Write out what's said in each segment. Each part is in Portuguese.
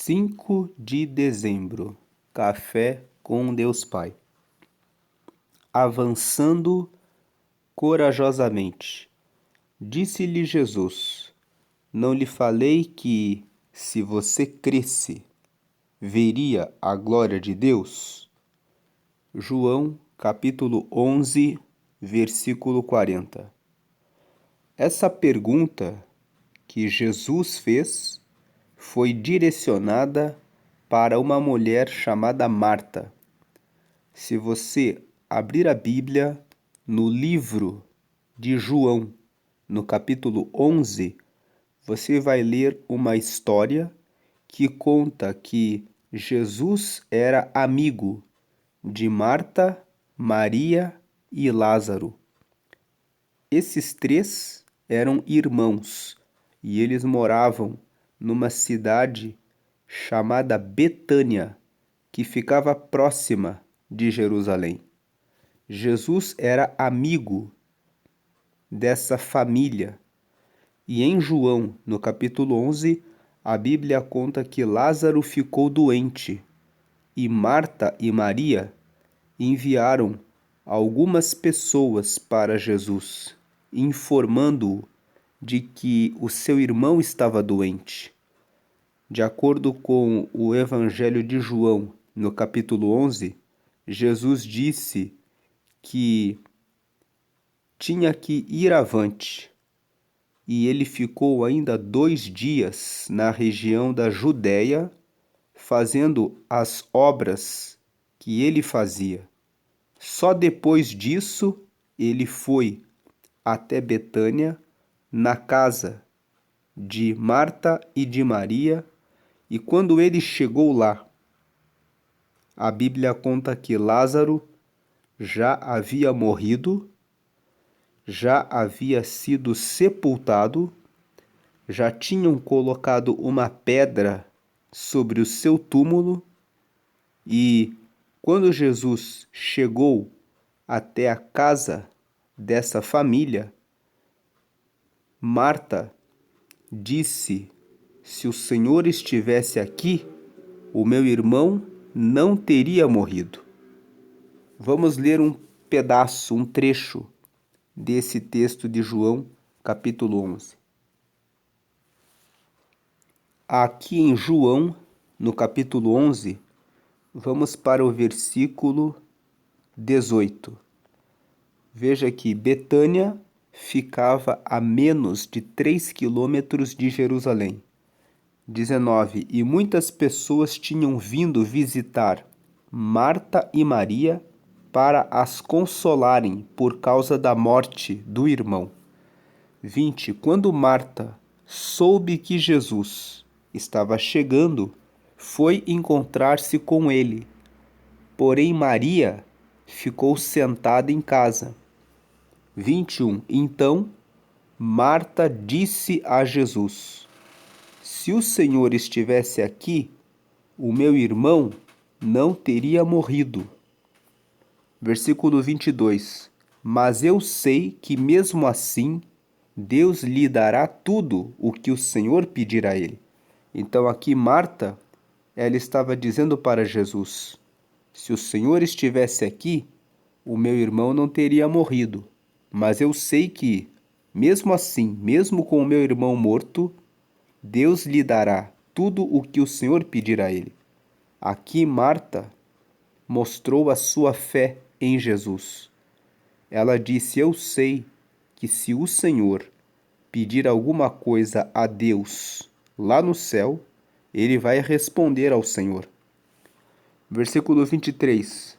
5 de dezembro, Café com Deus Pai. Avançando corajosamente, disse-lhe Jesus: Não lhe falei que, se você cresce, veria a glória de Deus? João, capítulo 11, versículo 40. Essa pergunta que Jesus fez foi direcionada para uma mulher chamada Marta. Se você abrir a Bíblia no livro de João, no capítulo 11, você vai ler uma história que conta que Jesus era amigo de Marta, Maria e Lázaro. Esses três eram irmãos e eles moravam numa cidade chamada Betânia, que ficava próxima de Jerusalém. Jesus era amigo dessa família. E em João, no capítulo 11, a Bíblia conta que Lázaro ficou doente e Marta e Maria enviaram algumas pessoas para Jesus, informando-o de que o seu irmão estava doente. De acordo com o Evangelho de João, no capítulo 11, Jesus disse que tinha que ir avante, e ele ficou ainda 2 dias na região da Judéia, fazendo as obras que ele fazia. Só depois disso, ele foi até Betânia, na casa de Marta e de Maria, e quando ele chegou lá, a Bíblia conta que Lázaro já havia morrido, já havia sido sepultado, já tinham colocado uma pedra sobre o seu túmulo, e quando Jesus chegou até a casa dessa família, Marta disse: se o Senhor estivesse aqui, o meu irmão não teria morrido. Vamos ler um pedaço, um trecho desse texto de João, capítulo 11. Aqui em João, no capítulo 11, vamos para o versículo 18. Veja que Betânia ficava a menos de 3 quilômetros de Jerusalém. 19. E muitas pessoas tinham vindo visitar Marta e Maria para as consolarem por causa da morte do irmão. 20. Quando Marta soube que Jesus estava chegando, foi encontrar-se com ele. Porém, Maria ficou sentada em casa. 21. Então, Marta disse a Jesus: se o Senhor estivesse aqui, o meu irmão não teria morrido. Versículo 22. Mas eu sei que mesmo assim, Deus lhe dará tudo o que o Senhor pedir a ele. Então aqui Marta, ela estava dizendo para Jesus: se o Senhor estivesse aqui, o meu irmão não teria morrido. Mas eu sei que, mesmo assim, mesmo com o meu irmão morto, Deus lhe dará tudo o que o Senhor pedir a ele. Aqui Marta mostrou a sua fé em Jesus. Ela disse: eu sei que se o Senhor pedir alguma coisa a Deus lá no céu, ele vai responder ao Senhor. Versículo 23.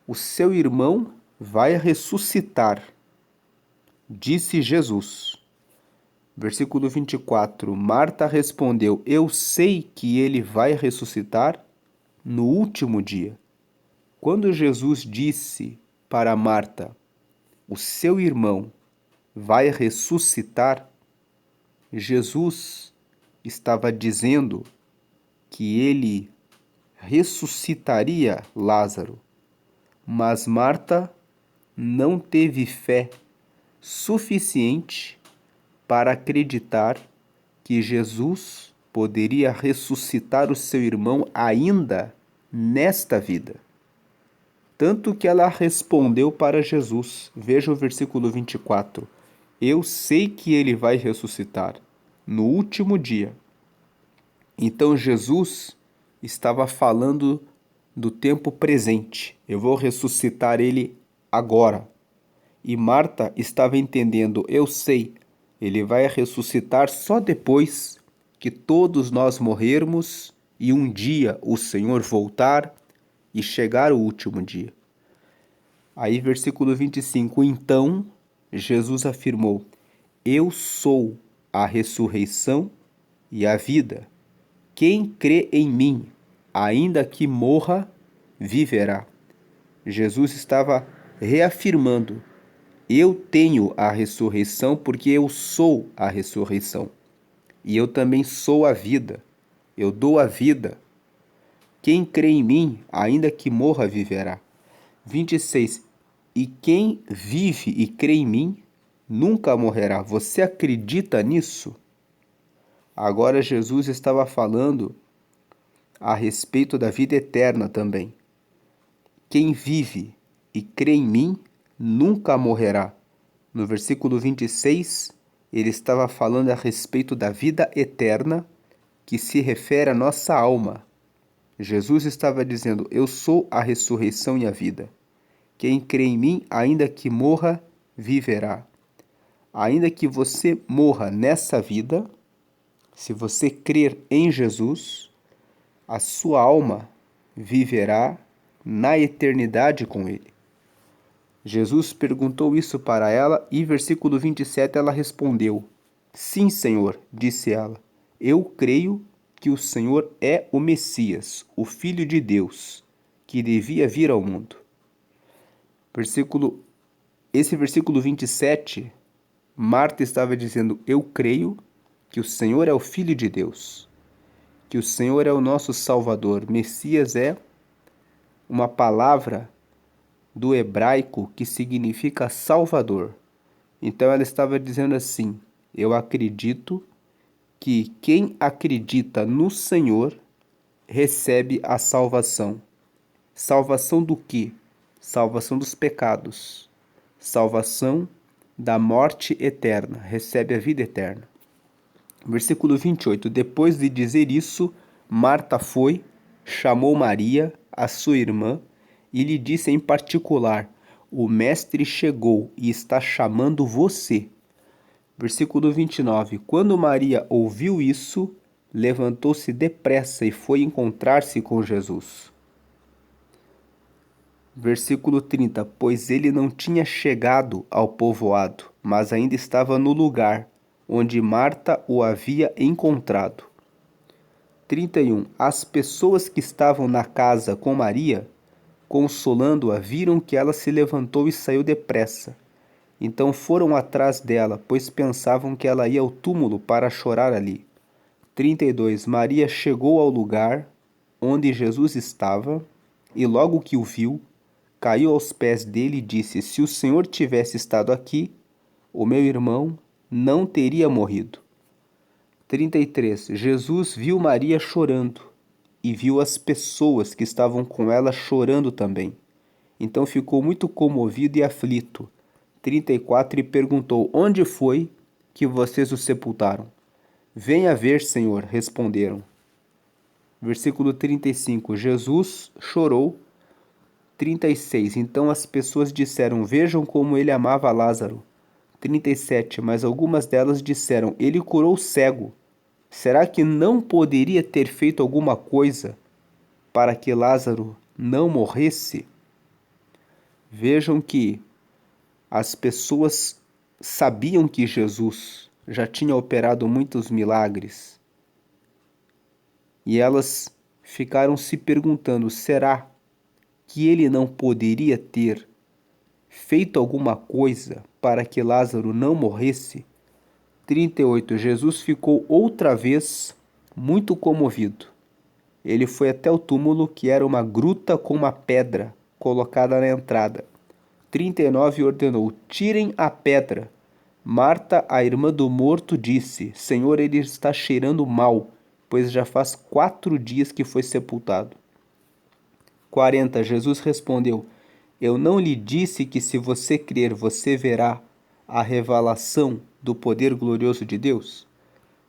O seu irmão vai ressuscitar, disse Jesus. Versículo 24. Marta respondeu: eu sei que ele vai ressuscitar no último dia. Quando Jesus disse para Marta: o seu irmão vai ressuscitar, Jesus estava dizendo que ele ressuscitaria Lázaro. Mas Marta não teve fé suficiente para acreditar que Jesus poderia ressuscitar o seu irmão ainda nesta vida. Tanto que ela respondeu para Jesus. Veja o versículo 24. Eu sei que ele vai ressuscitar no último dia. Então Jesus estava falando do tempo presente. Eu vou ressuscitar ele agora. E Marta estava entendendo, eu sei, ele vai ressuscitar só depois que todos nós morrermos e um dia o Senhor voltar e chegar o último dia. Aí versículo 25, então Jesus afirmou, eu sou a ressurreição e a vida. Quem crê em mim, ainda que morra, viverá. Jesus estava reafirmando, eu tenho a ressurreição porque eu sou a ressurreição. E eu também sou a vida. Eu dou a vida. Quem crê em mim, ainda que morra, viverá. 26. E quem vive e crê em mim, nunca morrerá. Você acredita nisso? Agora Jesus estava falando a respeito da vida eterna também. Quem vive e crê em mim, nunca morrerá. No versículo 26, ele estava falando a respeito da vida eterna, que se refere à nossa alma. Jesus estava dizendo, eu sou a ressurreição e a vida. Quem crê em mim, ainda que morra, viverá. Ainda que você morra nessa vida, se você crer em Jesus, a sua alma viverá na eternidade com ele. Jesus perguntou isso para ela e, versículo 27, ela respondeu, sim, Senhor, disse ela, eu creio que o Senhor é o Messias, o Filho de Deus, que devia vir ao mundo. Esse versículo 27, Marta estava dizendo, eu creio que o Senhor é o Filho de Deus, que o Senhor é o nosso Salvador. Messias é uma palavra do hebraico que significa Salvador. Então ela estava dizendo assim, eu acredito que quem acredita no Senhor recebe a salvação. Salvação do quê? Salvação dos pecados. Salvação da morte eterna. Recebe a vida eterna. Versículo 28. Depois de dizer isso, Marta foi, chamou Maria, a sua irmã, e lhe disse em particular, o mestre chegou e está chamando você. Versículo 29. Quando Maria ouviu isso, levantou-se depressa e foi encontrar-se com Jesus. Versículo 30. Pois ele não tinha chegado ao povoado, mas ainda estava no lugar onde Marta o havia encontrado. 31. As pessoas que estavam na casa com Maria, consolando-a, viram que ela se levantou e saiu depressa. Então foram atrás dela, pois pensavam que ela ia ao túmulo para chorar ali. 32. Maria chegou ao lugar onde Jesus estava e logo que o viu, caiu aos pés dele e disse, se o Senhor tivesse estado aqui, o meu irmão não teria morrido. 33. Jesus viu Maria chorando e viu as pessoas que estavam com ela chorando também. Então ficou muito comovido e aflito. 34. E perguntou, onde foi que vocês o sepultaram? Venha ver, Senhor, responderam. Versículo 35. Jesus chorou. 36. Então as pessoas disseram, vejam como ele amava Lázaro. 37. Mas algumas delas disseram, ele curou o cego. Será que não poderia ter feito alguma coisa para que Lázaro não morresse? Vejam que as pessoas sabiam que Jesus já tinha operado muitos milagres. E elas ficaram se perguntando, será que ele não poderia ter feito alguma coisa para que Lázaro não morresse? 38. Jesus ficou outra vez muito comovido. Ele foi até o túmulo, que era uma gruta com uma pedra colocada na entrada. 39. Ordenou, tirem a pedra. Marta, a irmã do morto, disse, Senhor, ele está cheirando mal pois já faz 4 dias que foi sepultado. 40. Jesus respondeu: Eu não lhe disse que se você crer, você verá a revelação do poder glorioso de Deus?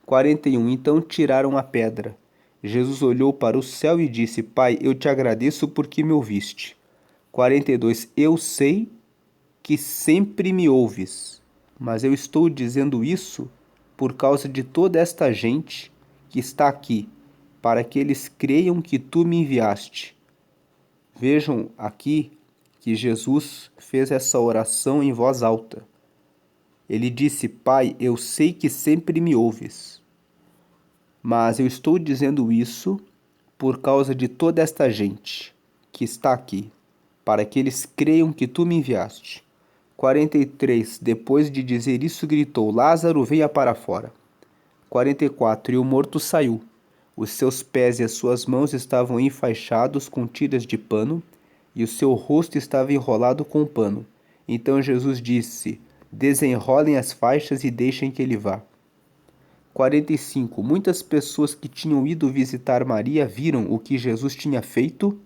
41. Então tiraram a pedra. Jesus olhou para o céu e disse: Pai, eu te agradeço porque me ouviste. 42. Eu sei que sempre me ouves, mas eu estou dizendo isso por causa de toda esta gente que está aqui, para que eles creiam que tu me enviaste. Vejam aqui que Jesus fez essa oração em voz alta. Ele disse: Pai, eu sei que sempre me ouves, mas eu estou dizendo isso por causa de toda esta gente que está aqui, para que eles creiam que tu me enviaste. 43. Depois de dizer isso, gritou: Lázaro, venha para fora. 44. E o morto saiu. Os seus pés e as suas mãos estavam enfaixados com tiras de pano, e o seu rosto estava enrolado com pano. Então Jesus disse: Desenrolem as faixas e deixem que ele vá. 45. Muitas pessoas que tinham ido visitar Maria viram o que Jesus tinha feito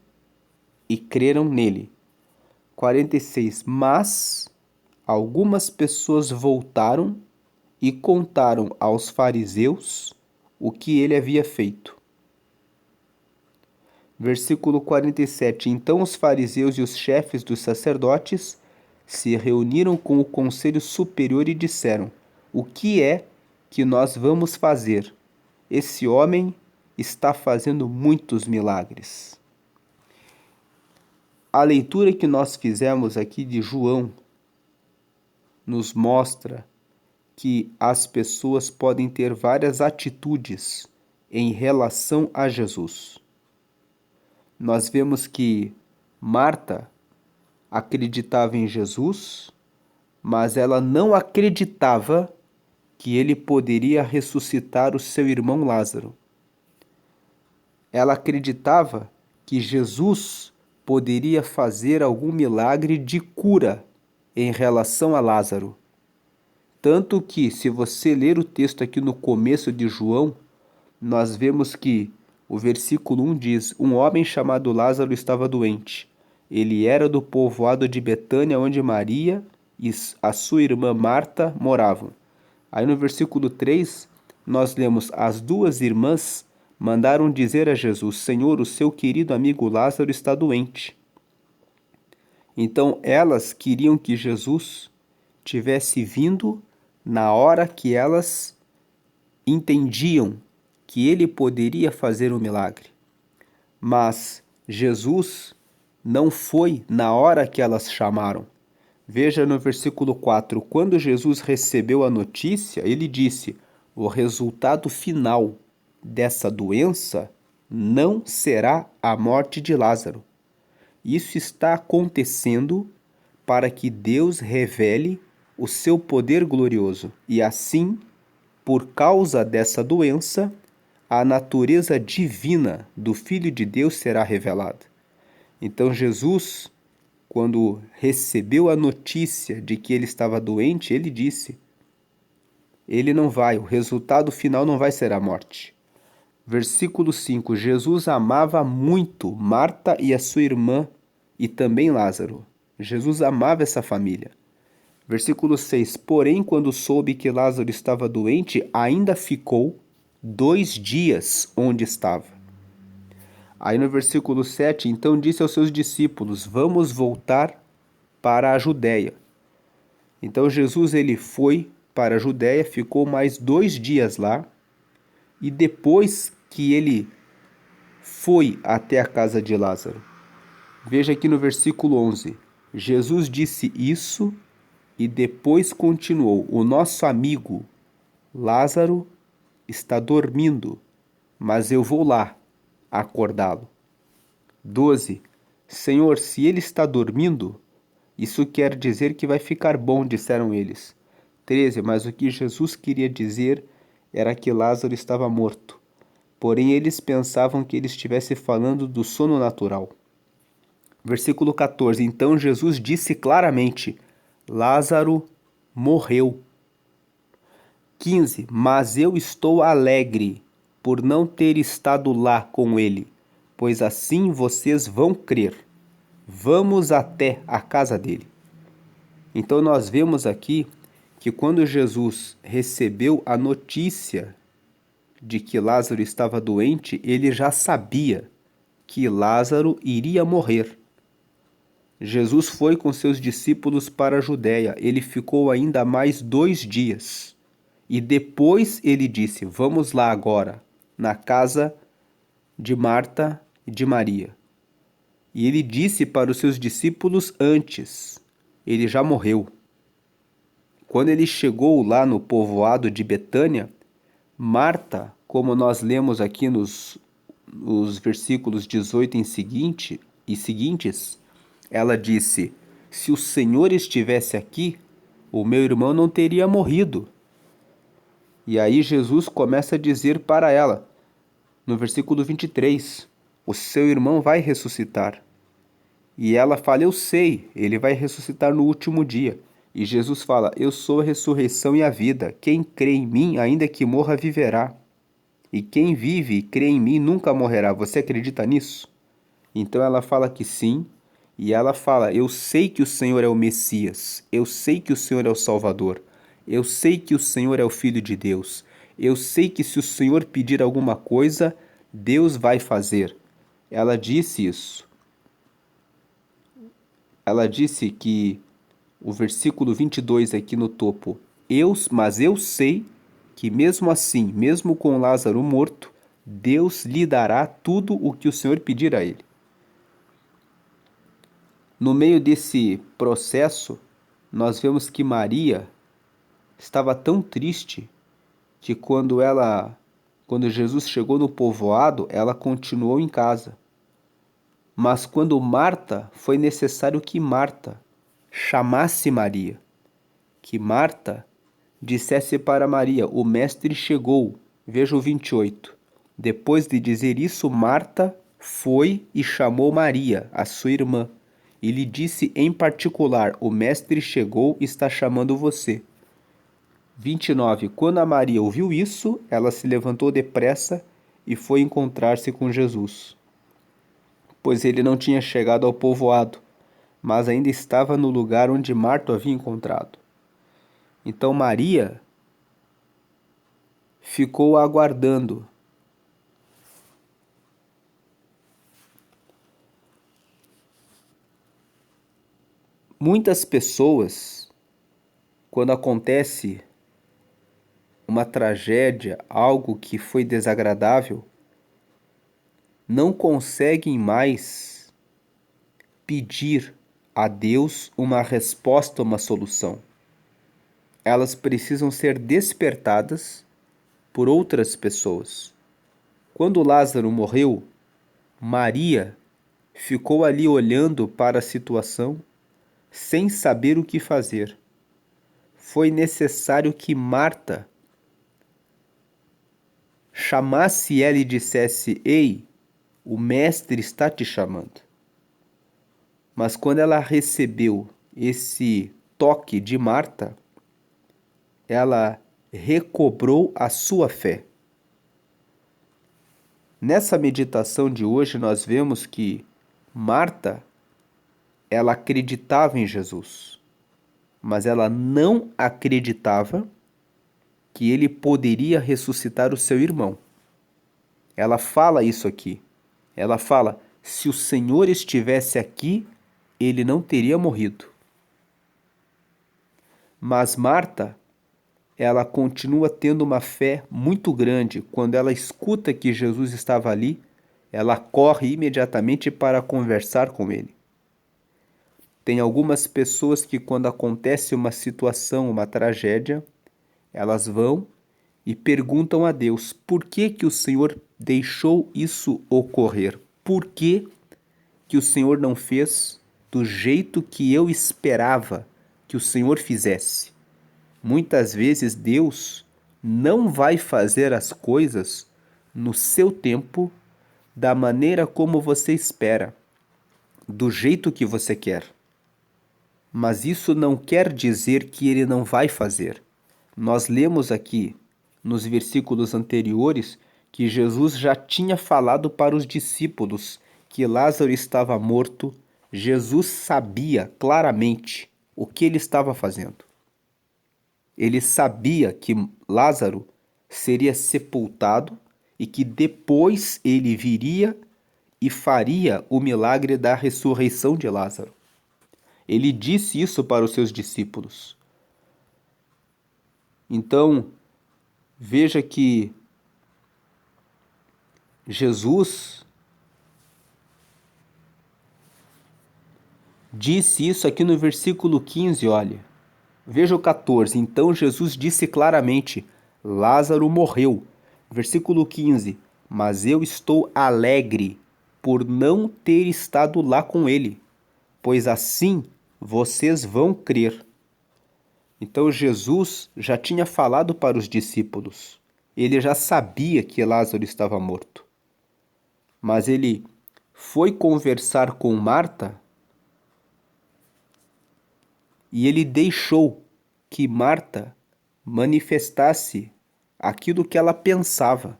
e creram nele. 46. Mas algumas pessoas voltaram e contaram aos fariseus o que ele havia feito. Versículo 47. Então os fariseus e os chefes dos sacerdotes se reuniram com o conselho superior e disseram: O que é que nós vamos fazer? Esse homem está fazendo muitos milagres. A leitura que nós fizemos aqui de João nos mostra que as pessoas podem ter várias atitudes em relação a Jesus. Nós vemos que Marta acreditava em Jesus, mas ela não acreditava que ele poderia ressuscitar o seu irmão Lázaro. Ela acreditava que Jesus poderia fazer algum milagre de cura em relação a Lázaro. Tanto que, se você ler o texto aqui no começo de João, nós vemos que o versículo 1 diz: Um homem chamado Lázaro estava doente. Ele era do povoado de Betânia, onde Maria e a sua irmã Marta moravam. Aí no versículo 3, nós lemos: As duas irmãs mandaram dizer a Jesus: Senhor, o seu querido amigo Lázaro está doente. Então elas queriam que Jesus tivesse vindo na hora que elas entendiam que ele poderia fazer um milagre. Mas Jesus não foi na hora que elas chamaram. Veja no versículo 4, quando Jesus recebeu a notícia, ele disse: o resultado final dessa doença não será a morte de Lázaro. Isso está acontecendo para que Deus revele o seu poder glorioso e assim, por causa dessa doença, a natureza divina do Filho de Deus será revelada. Então Jesus, quando recebeu a notícia de que ele estava doente, ele disse: ele não vai, o resultado final não vai ser a morte. Versículo 5, Jesus amava muito Marta e a sua irmã e também Lázaro. Jesus amava essa família. Versículo 6, porém, quando soube que Lázaro estava doente, ainda ficou 2 dias onde estava. Aí no versículo 7, então disse aos seus discípulos: vamos voltar para a Judéia. Então Jesus ele foi para a Judéia, ficou mais 2 dias lá, e depois que ele foi até a casa de Lázaro, veja aqui no versículo 11, Jesus disse isso e depois continuou: o nosso amigo Lázaro está dormindo, mas eu vou lá acordá-lo. 12. Senhor, se ele está dormindo, isso quer dizer que vai ficar bom, disseram eles. 13. Mas o que Jesus queria dizer era que Lázaro estava morto. Porém, eles pensavam que ele estivesse falando do sono natural. Versículo 14. Então Jesus disse claramente: Lázaro morreu. 15. Mas eu estou alegre por não ter estado lá com ele, pois assim vocês vão crer. Vamos até a casa dele. Então nós vemos aqui que quando Jesus recebeu a notícia de que Lázaro estava doente, ele já sabia que Lázaro iria morrer. Jesus foi com seus discípulos para a Judéia. Ele ficou ainda mais 2 dias. E depois ele disse: vamos lá agora, na casa de Marta e de Maria. E ele disse para os seus discípulos antes: ele já morreu. Quando ele chegou lá no povoado de Betânia, Marta, como nós lemos aqui nos versículos 18 e seguintes, ela disse: se o Senhor estivesse aqui, o meu irmão não teria morrido. E aí Jesus começa a dizer para ela, no versículo 23, o seu irmão vai ressuscitar. E ela fala: eu sei, ele vai ressuscitar no último dia. E Jesus fala: eu sou a ressurreição e a vida. Quem crê em mim, ainda que morra, viverá. E quem vive e crê em mim nunca morrerá. Você acredita nisso? Então ela fala que sim. E ela fala: eu sei que o Senhor é o Messias. Eu sei que o Senhor é o Salvador. Eu sei que o Senhor é o Filho de Deus. Eu sei que se o Senhor pedir alguma coisa, Deus vai fazer. Ela disse isso. Ela disse que o versículo 22 aqui no topo, mas eu sei que mesmo assim, mesmo com Lázaro morto, Deus lhe dará tudo o que o Senhor pedir a ele. No meio desse processo, nós vemos que Maria estava tão triste que quando Jesus chegou no povoado, ela continuou em casa. Mas quando Marta, foi necessário que Marta chamasse Maria, que Marta dissesse para Maria: o mestre chegou. Veja o 28. Depois de dizer isso, Marta foi e chamou Maria, a sua irmã, e lhe disse em particular: o mestre chegou e está chamando você. 29. Quando a Maria ouviu isso, ela se levantou depressa e foi encontrar-se com Jesus, pois ele não tinha chegado ao povoado, mas ainda estava no lugar onde Marta o havia encontrado. Então Maria ficou aguardando. Muitas pessoas, quando acontece uma tragédia, algo que foi desagradável, não conseguem mais pedir a Deus uma resposta, uma solução. Elas precisam ser despertadas por outras pessoas. Quando Lázaro morreu, Maria ficou ali olhando para a situação sem saber o que fazer. Foi necessário que Marta chamasse ela e dissesse: ei, o mestre está te chamando. Mas quando ela recebeu esse toque de Marta, ela recobrou a sua fé. Nessa meditação de hoje nós vemos que Marta, ela acreditava em Jesus, mas ela não acreditava que ele poderia ressuscitar o seu irmão. Ela fala isso aqui. Ela fala: se o Senhor estivesse aqui, ele não teria morrido. Mas Marta, ela continua tendo uma fé muito grande. Quando ela escuta que Jesus estava ali, ela corre imediatamente para conversar com ele. Tem algumas pessoas que, quando acontece uma situação, uma tragédia, elas vão e perguntam a Deus: por que que o Senhor deixou isso ocorrer? Por que que o Senhor não fez do jeito que eu esperava que o Senhor fizesse? Muitas vezes Deus não vai fazer as coisas no seu tempo, da maneira como você espera, do jeito que você quer. Mas isso não quer dizer que ele não vai fazer. Nós lemos aqui nos versículos anteriores que Jesus já tinha falado para os discípulos que Lázaro estava morto, Jesus sabia claramente o que ele estava fazendo. Ele sabia que Lázaro seria sepultado e que depois ele viria e faria o milagre da ressurreição de Lázaro. Ele disse isso para os seus discípulos. Então, veja que Jesus disse isso aqui no versículo 15, olha. Veja o 14. Então Jesus disse claramente: Lázaro morreu. Versículo 15. Mas eu estou alegre por não ter estado lá com ele, pois assim vocês vão crer. Então Jesus já tinha falado para os discípulos. Ele já sabia que Lázaro estava morto. Mas ele foi conversar com Marta e ele deixou que Marta manifestasse aquilo que ela pensava.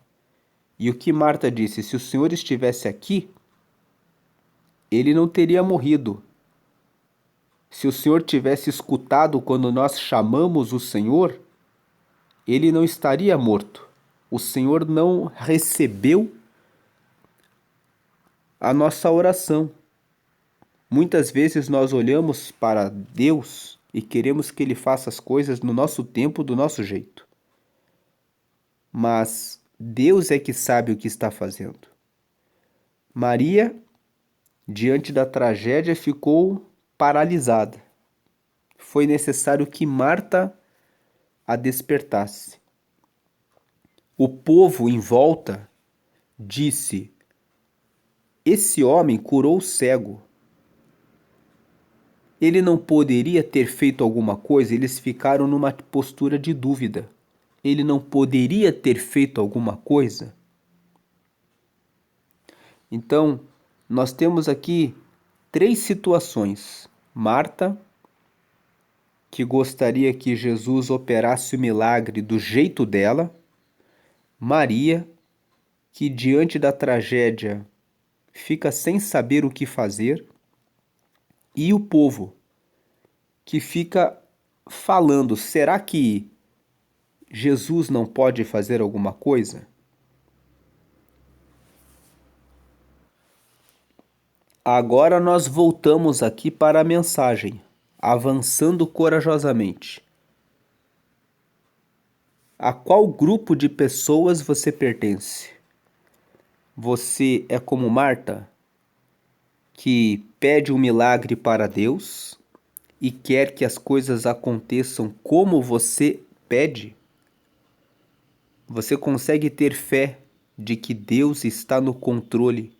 E o que Marta disse: se o Senhor estivesse aqui, ele não teria morrido. Se o Senhor tivesse escutado quando nós chamamos o Senhor, ele não estaria morto. O Senhor não recebeu a nossa oração. Muitas vezes nós olhamos para Deus e queremos que Ele faça as coisas no nosso tempo, do nosso jeito. Mas Deus é que sabe o que está fazendo. Maria, diante da tragédia, ficou paralisada. Foi necessário que Marta a despertasse. O povo em volta disse: esse homem curou o cego. Ele não poderia ter feito alguma coisa? Eles ficaram numa postura de dúvida. Ele não poderia ter feito alguma coisa? Então, nós temos aqui 3 situações. Marta, que gostaria que Jesus operasse o milagre do jeito dela. Maria, que diante da tragédia fica sem saber o que fazer. E o povo, que fica falando: será que Jesus não pode fazer alguma coisa? Agora nós voltamos aqui para a mensagem, avançando corajosamente. A qual grupo de pessoas você pertence? Você é como Marta, que pede um milagre para Deus e quer que as coisas aconteçam como você pede? Você consegue ter fé de que Deus está no controle,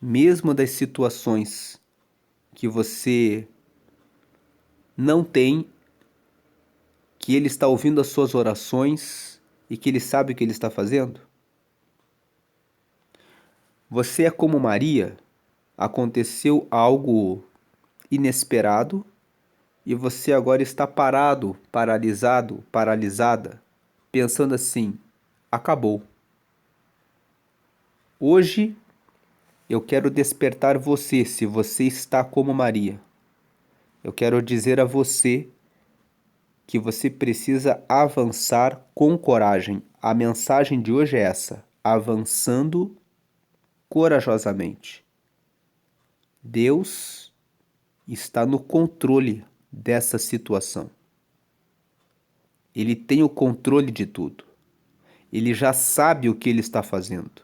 mesmo das situações que você não tem, que Ele está ouvindo as suas orações e que Ele sabe o que Ele está fazendo? Você é como Maria, aconteceu algo inesperado e você agora está parado, paralisado, paralisada, pensando assim: acabou. Hoje eu quero despertar você, se você está como Maria. Eu quero dizer a você que você precisa avançar com coragem. A mensagem de hoje é essa: avançando corajosamente. Deus está no controle dessa situação. Ele tem o controle de tudo. Ele já sabe o que ele está fazendo.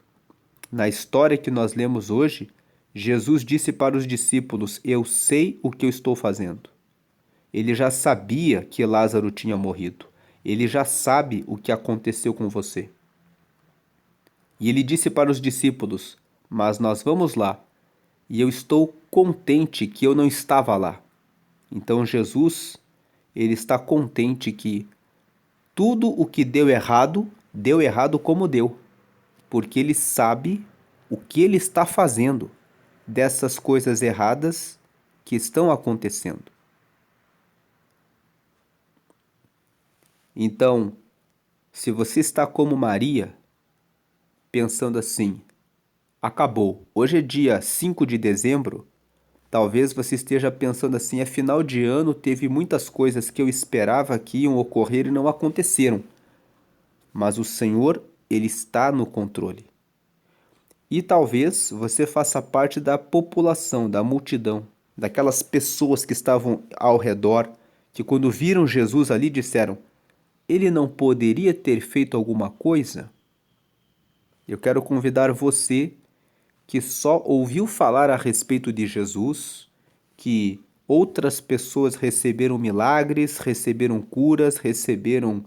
Na história que nós lemos hoje, Jesus disse para os discípulos: eu sei o que eu estou fazendo. Ele já sabia que Lázaro tinha morrido. Ele já sabe o que aconteceu com você. E ele disse para os discípulos: mas nós vamos lá. E eu estou contente que eu não estava lá. Então Jesus, ele está contente que tudo o que deu errado como deu. Porque ele sabe o que ele está fazendo dessas coisas erradas que estão acontecendo. Então, se você está como Maria, pensando assim: acabou, hoje é dia 5 de dezembro. Talvez você esteja pensando assim: é final de ano, teve muitas coisas que eu esperava que iam ocorrer e não aconteceram. Mas o Senhor, Ele está no controle. E talvez você faça parte da população, da multidão, daquelas pessoas que estavam ao redor, que quando viram Jesus ali disseram: ele não poderia ter feito alguma coisa? Eu quero convidar você que só ouviu falar a respeito de Jesus, que outras pessoas receberam milagres, receberam curas, receberam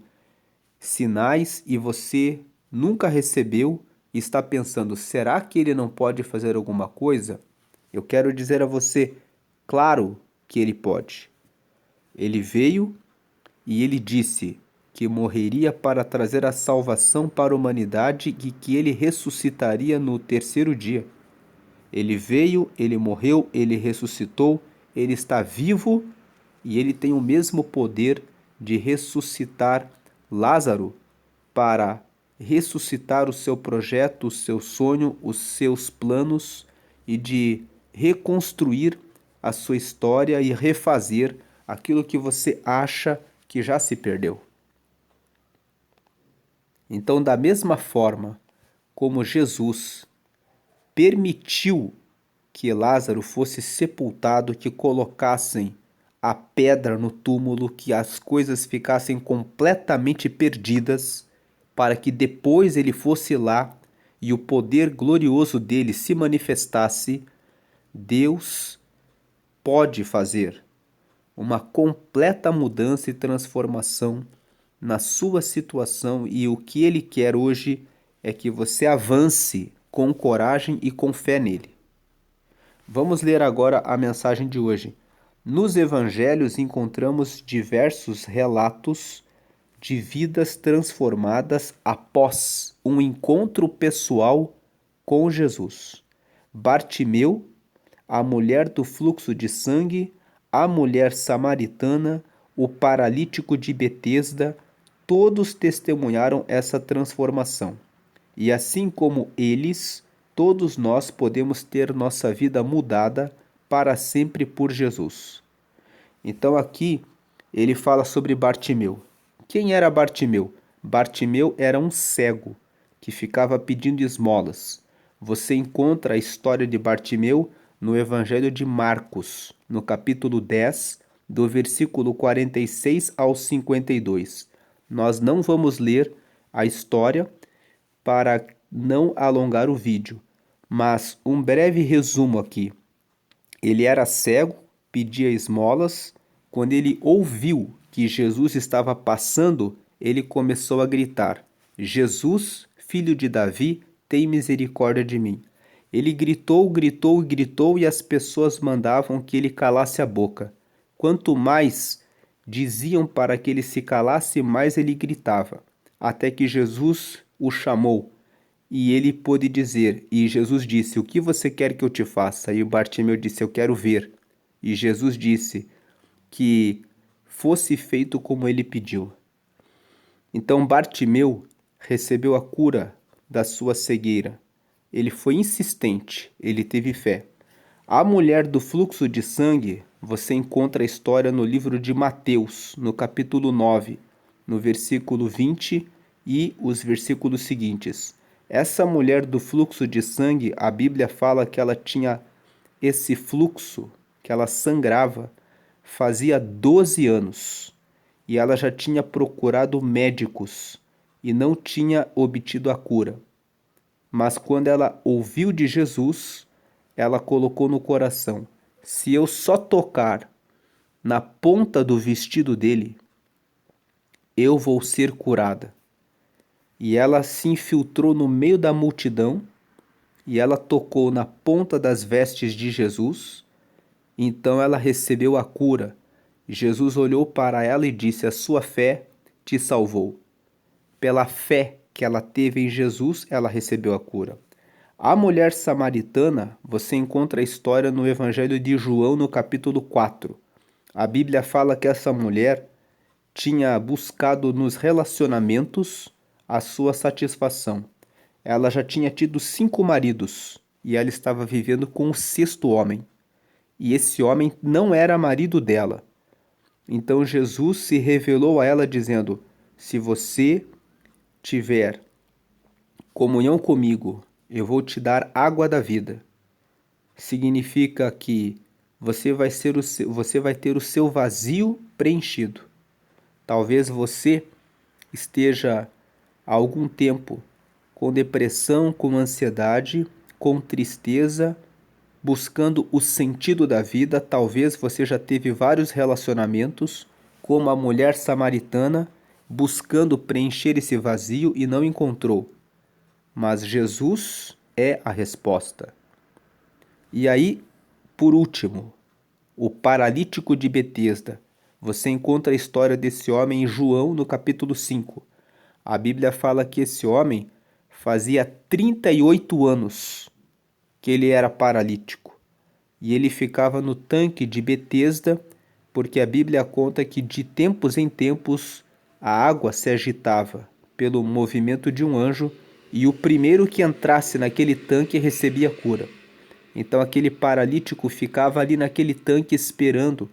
sinais e você nunca recebeu e está pensando: será que ele não pode fazer alguma coisa? Eu quero dizer a você: claro que ele pode. Ele veio e ele disse que morreria para trazer a salvação para a humanidade e que ele ressuscitaria no terceiro dia. Ele veio, ele morreu, ele ressuscitou, ele está vivo e ele tem o mesmo poder de ressuscitar Lázaro para ressuscitar o seu projeto, o seu sonho, os seus planos e de reconstruir a sua história e refazer aquilo que você acha que já se perdeu. Então, da mesma forma como Jesus permitiu que Lázaro fosse sepultado, que colocassem a pedra no túmulo, que as coisas ficassem completamente perdidas, para que depois ele fosse lá e o poder glorioso dele se manifestasse, Deus pode fazer uma completa mudança e transformação na sua situação, e o que ele quer hoje é que você avance com coragem e com fé nele. Vamos ler agora a mensagem de hoje. Nos evangelhos encontramos diversos relatos de vidas transformadas após um encontro pessoal com Jesus. Bartimeu, a mulher do fluxo de sangue, a mulher samaritana, o paralítico de Betesda, todos testemunharam essa transformação. E assim como eles, todos nós podemos ter nossa vida mudada para sempre por Jesus. Então aqui ele fala sobre Bartimeu. Quem era Bartimeu? Bartimeu era um cego que ficava pedindo esmolas. Você encontra a história de Bartimeu no Evangelho de Marcos, no capítulo 10, do versículo 46 ao 52. Nós não vamos ler a história para não alongar o vídeo, mas um breve resumo aqui. Ele era cego, pedia esmolas. Quando ele ouviu que Jesus estava passando, ele começou a gritar: Jesus, filho de Davi, tem misericórdia de mim. Ele gritou, gritou e gritou, e as pessoas mandavam que ele calasse a boca. Quanto mais diziam para que ele se calasse, mais ele gritava, até que Jesus o chamou. E ele pôde dizer, e Jesus disse: o que você quer que eu te faça? E o Bartimeu disse: eu quero ver. E Jesus disse que fosse feito como ele pediu. Então Bartimeu recebeu a cura da sua cegueira. Ele foi insistente, ele teve fé. A mulher do fluxo de sangue, você encontra a história no livro de Mateus, no capítulo 9, no versículo 20 e os versículos seguintes. Essa mulher do fluxo de sangue, a Bíblia fala que ela tinha esse fluxo, que ela sangrava, fazia 12 anos. E ela já tinha procurado médicos e não tinha obtido a cura. Mas quando ela ouviu de Jesus, ela colocou no coração: se eu só tocar na ponta do vestido dele, eu vou ser curada. E ela se infiltrou no meio da multidão e ela tocou na ponta das vestes de Jesus. Então ela recebeu a cura. Jesus olhou para ela e disse: a sua fé te salvou. Pela fé que ela teve em Jesus, ela recebeu a cura. A mulher samaritana, você encontra a história no Evangelho de João, no capítulo 4. A Bíblia fala que essa mulher tinha buscado nos relacionamentos a sua satisfação. Ela já tinha tido 5 maridos e ela estava vivendo com o 6º homem. E esse homem não era marido dela. Então Jesus se revelou a ela dizendo: se você tiver comunhão comigo, eu vou te dar água da vida. Significa que você vai ter o seu vazio preenchido. Talvez você esteja há algum tempo com depressão, com ansiedade, com tristeza, buscando o sentido da vida. Talvez você já teve vários relacionamentos, como a mulher samaritana, buscando preencher esse vazio e não encontrou. Mas Jesus é a resposta. E aí, por último, o paralítico de Betesda. Você encontra a história desse homem em João no capítulo 5. A Bíblia fala que esse homem fazia 38 anos que ele era paralítico. E ele ficava no tanque de Betesda, porque a Bíblia conta que de tempos em tempos a água se agitava pelo movimento de um anjo e o primeiro que entrasse naquele tanque recebia cura. Então aquele paralítico ficava ali naquele tanque esperando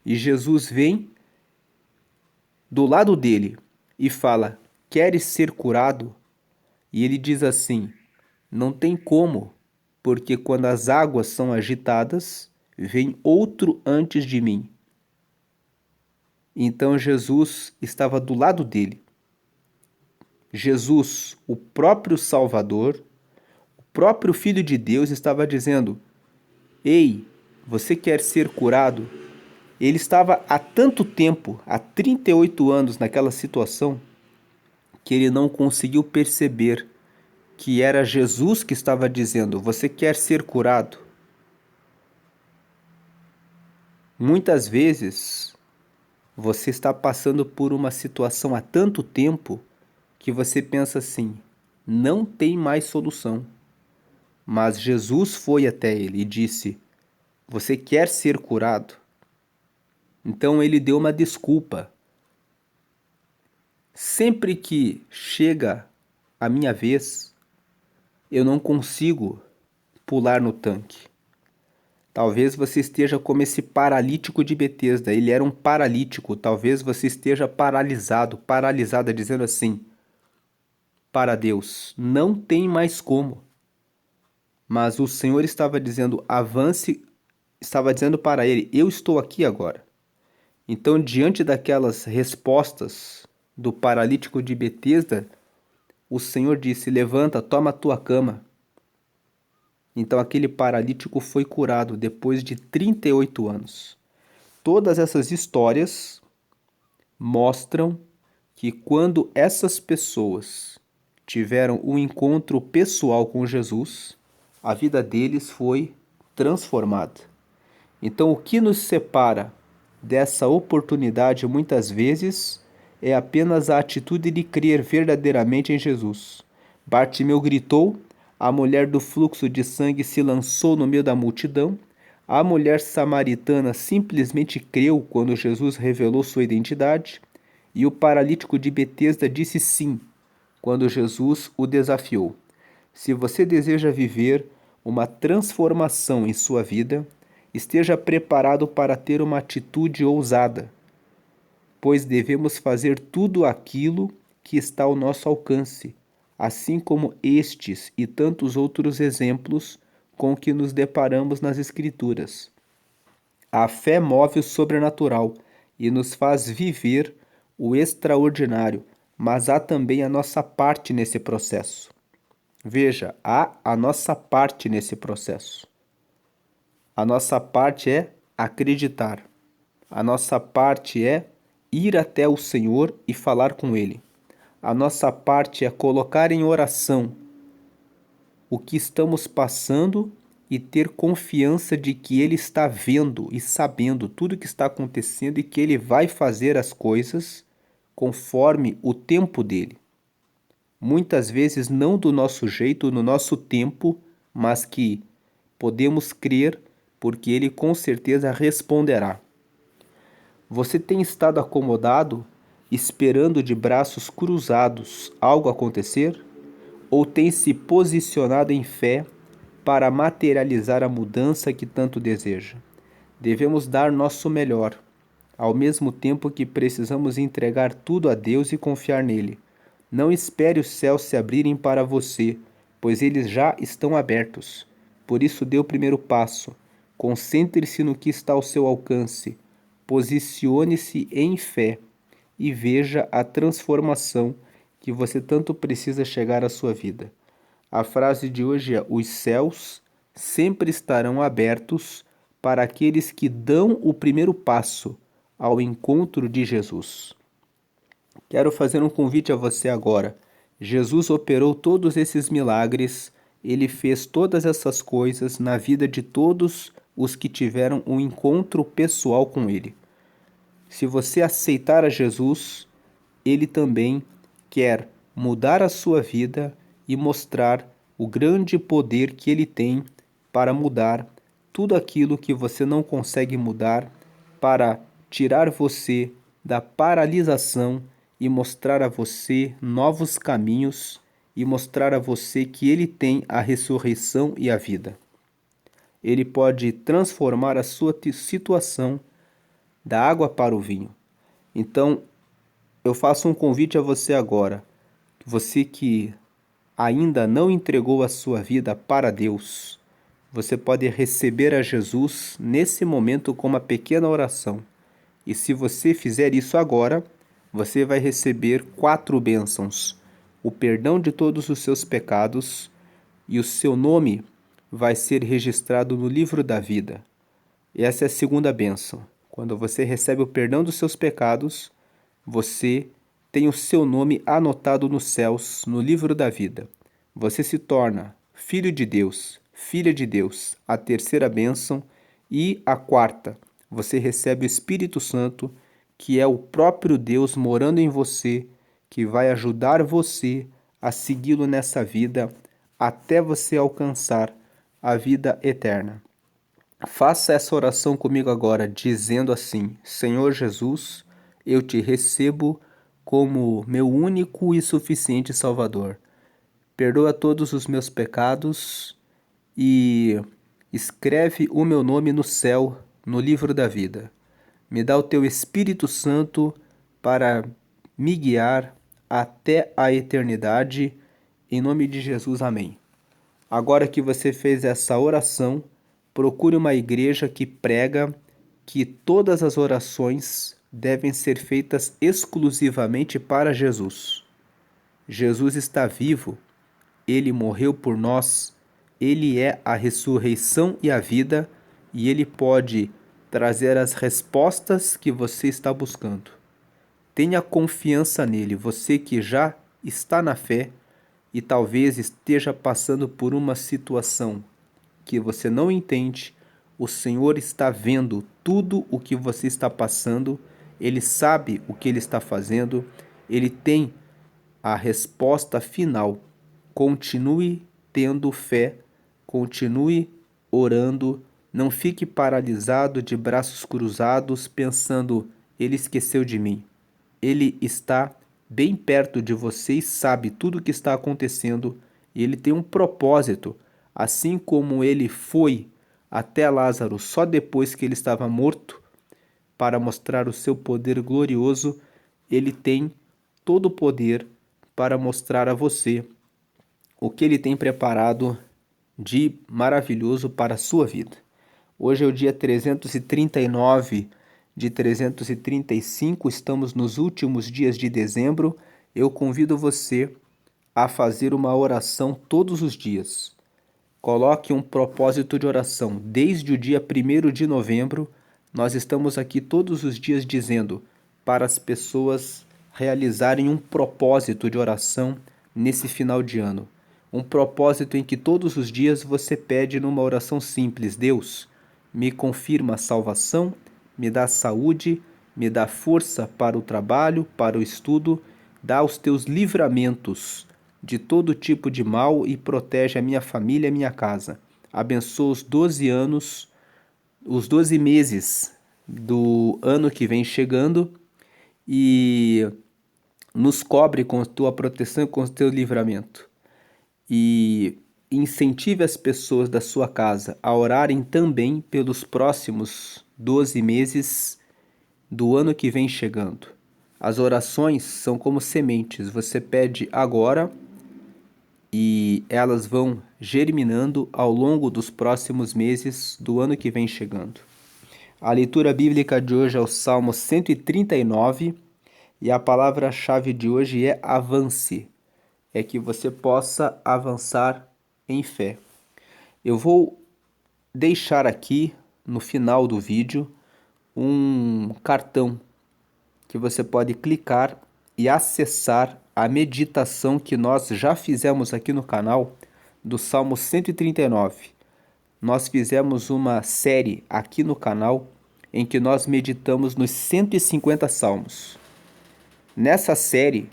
e Jesus vem do lado dele e fala: queres ser curado? E ele diz assim: não tem como, porque quando as águas são agitadas, vem outro antes de mim. Então Jesus estava do lado dele. Jesus, o próprio Salvador, o próprio Filho de Deus, estava dizendo: ei, você quer ser curado? Ele estava há tanto tempo, há 38 anos naquela situação, que ele não conseguiu perceber que era Jesus que estava dizendo: você quer ser curado? Muitas vezes você está passando por uma situação há tanto tempo que você pensa assim: não tem mais solução. Mas Jesus foi até ele e disse: você quer ser curado? Então ele deu uma desculpa. Sempre que chega a minha vez, eu não consigo pular no tanque. Talvez você esteja como esse paralítico de Betesda. Ele era um paralítico. Talvez você esteja paralisada, dizendo assim para Deus: não tem mais como. Mas o Senhor estava dizendo: avance, estava dizendo para ele: eu estou aqui agora. Então, diante daquelas respostas do paralítico de Betesda, o Senhor disse: levanta, toma a tua cama. Então aquele paralítico foi curado depois de 38 anos. Todas essas histórias mostram que quando essas pessoas tiveram um encontro pessoal com Jesus, a vida deles foi transformada. Então o que nos separa dessa oportunidade muitas vezes é apenas a atitude de crer verdadeiramente em Jesus. Bartimeu gritou, a mulher do fluxo de sangue se lançou no meio da multidão, a mulher samaritana simplesmente creu quando Jesus revelou sua identidade, e o paralítico de Betesda disse sim quando Jesus o desafiou. Se você deseja viver uma transformação em sua vida, esteja preparado para ter uma atitude ousada, pois devemos fazer tudo aquilo que está ao nosso alcance, assim como estes e tantos outros exemplos com que nos deparamos nas Escrituras. A fé move o sobrenatural e nos faz viver o extraordinário, mas há também a nossa parte nesse processo. Veja, há a nossa parte nesse processo. A nossa parte é acreditar. A nossa parte é ir até o Senhor e falar com Ele. A nossa parte é colocar em oração o que estamos passando e ter confiança de que Ele está vendo e sabendo tudo o que está acontecendo e que Ele vai fazer as coisas conforme o tempo dele. Muitas vezes não do nosso jeito, no nosso tempo, mas que podemos crer porque Ele com certeza responderá. Você tem estado acomodado, esperando de braços cruzados algo acontecer? ou tem se posicionado em fé para materializar a mudança que tanto deseja? Devemos dar nosso melhor, ao mesmo tempo que precisamos entregar tudo a Deus e confiar nele. Não espere os céus se abrirem para você, pois eles já estão abertos. Por isso, dê o primeiro passo. Concentre-se no que está ao seu alcance. Posicione-se em fé e veja a transformação que você tanto precisa chegar à sua vida. A frase de hoje é: os céus sempre estarão abertos para aqueles que dão o primeiro passo ao encontro de Jesus. Quero fazer um convite a você agora. Jesus operou todos esses milagres, ele fez todas essas coisas na vida de todos os que tiveram um encontro pessoal com ele. Se você aceitar a Jesus, ele também quer mudar a sua vida e mostrar o grande poder que ele tem para mudar tudo aquilo que você não consegue mudar, para tirar você da paralisação e mostrar a você novos caminhos e mostrar a você que ele tem a ressurreição e a vida. Ele pode transformar a sua situação da água para o vinho. Então, eu faço um convite a você agora, você que ainda não entregou a sua vida para Deus, você pode receber a Jesus nesse momento com uma pequena oração. E se você fizer isso agora, você vai receber 4 bênçãos: o perdão de todos os seus pecados, e o seu nome vai ser registrado no livro da vida. E essa é a segunda bênção. Quando você recebe o perdão dos seus pecados, você tem o seu nome anotado nos céus, no livro da vida. Você se torna filho de Deus, filha de Deus, a terceira bênção. E a quarta, você recebe o Espírito Santo, que é o próprio Deus morando em você, que vai ajudar você a segui-lo nessa vida até você alcançar a vida eterna. Faça essa oração comigo agora, dizendo assim: Senhor Jesus, eu te recebo como meu único e suficiente Salvador. Perdoa todos os meus pecados e escreve o meu nome no céu, no livro da vida. Me dá o teu Espírito Santo para me guiar até a eternidade. Em nome de Jesus, amém. Agora que você fez essa oração, procure uma igreja que prega que todas as orações devem ser feitas exclusivamente para Jesus. Jesus está vivo, ele morreu por nós, ele é a ressurreição e a vida, e ele pode trazer as respostas que você está buscando. Tenha confiança nele, você que já está na fé e talvez esteja passando por uma situação que você não entende. O Senhor está vendo tudo o que você está passando, ele sabe o que ele está fazendo, ele tem a resposta final. Continue tendo fé, continue orando, não fique paralisado de braços cruzados pensando: ele esqueceu de mim. Ele está bem perto de você e sabe tudo o que está acontecendo, e ele tem um propósito, assim como ele foi até Lázaro só depois que ele estava morto, para mostrar o seu poder glorioso. Ele tem todo o poder para mostrar a você o que ele tem preparado de maravilhoso para a sua vida. Hoje é o dia 339 de 335, estamos nos últimos dias de dezembro. Eu convido você a fazer uma oração todos os dias. Coloque um propósito de oração. Desde o dia 1º de novembro, nós estamos aqui todos os dias dizendo para as pessoas realizarem um propósito de oração nesse final de ano. Um propósito em que todos os dias você pede numa oração simples: Deus, me confirma a salvação, me dá saúde, me dá força para o trabalho, para o estudo, dá os teus livramentos de todo tipo de mal e protege a minha família e a minha casa. Abençoa os 12 anos, os 12 meses do ano que vem chegando e nos cobre com tua proteção e com o teu livramento. e incentive as pessoas da sua casa a orarem também pelos próximos 12 meses do ano que vem chegando. As orações são como sementes, você pede agora e elas vão germinando ao longo dos próximos meses do ano que vem chegando. A leitura bíblica de hoje é o Salmo 139 e a palavra-chave de hoje é avance. É que você possa avançar em fé. Eu vou deixar aqui no final do vídeo um cartão que você pode clicar e acessar a meditação que nós já fizemos aqui no canal do Salmo 139. Nós fizemos uma série aqui no canal em que nós meditamos nos 150 salmos. Nessa série,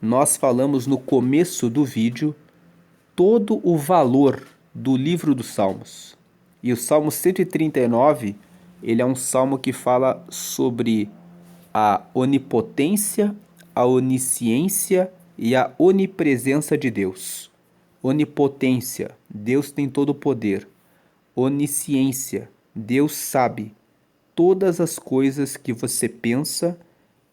nós falamos no começo do vídeo todo o valor do livro dos Salmos. E o Salmo 139, ele é um salmo que fala sobre a onipotência, a onisciência e a onipresença de Deus. Onipotência, Deus tem todo o poder. Onisciência, Deus sabe todas as coisas que você pensa.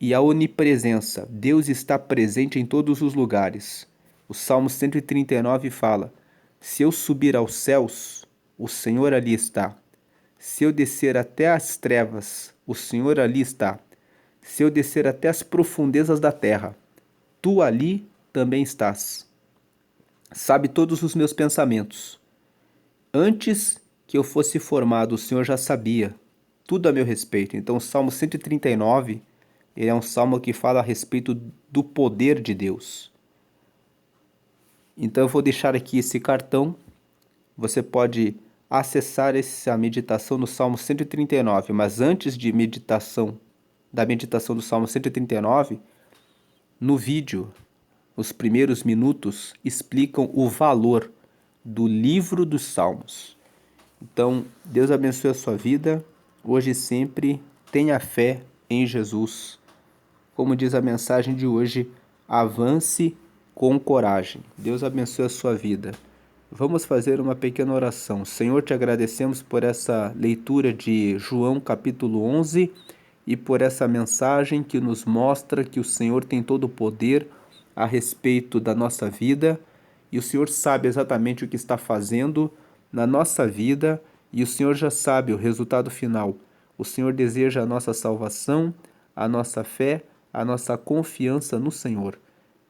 E a onipresença, Deus está presente em todos os lugares. O Salmo 139 fala: se eu subir aos céus, o Senhor ali está. Se eu descer até as trevas, o Senhor ali está. Se eu descer até as profundezas da terra, tu ali também estás. Sabe todos os meus pensamentos. Antes que eu fosse formado, o Senhor já sabia tudo a meu respeito. Então, o Salmo 139, ele é um salmo que fala a respeito do poder de Deus. Então, eu vou deixar aqui esse cartão. Você pode acessar essa meditação no Salmo 139, mas antes da meditação do Salmo 139, no vídeo, os primeiros minutos explicam o valor do livro dos Salmos. Então, Deus abençoe a sua vida, hoje e sempre. Tenha fé em Jesus. Como diz a mensagem de hoje, avance com coragem. Deus abençoe a sua vida. Vamos fazer uma pequena oração. Senhor, te agradecemos por essa leitura de João capítulo 11 e por essa mensagem que nos mostra que o Senhor tem todo o poder a respeito da nossa vida e o Senhor sabe exatamente o que está fazendo na nossa vida e o Senhor já sabe o resultado final. O Senhor deseja a nossa salvação, a nossa fé, a nossa confiança no Senhor.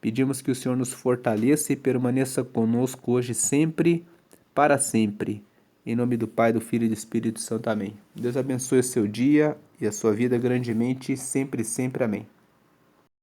Pedimos que o Senhor nos fortaleça e permaneça conosco hoje sempre, para sempre. Em nome do Pai, do Filho e do Espírito Santo. Amém. Deus abençoe o seu dia e a sua vida grandemente, sempre, sempre. Amém.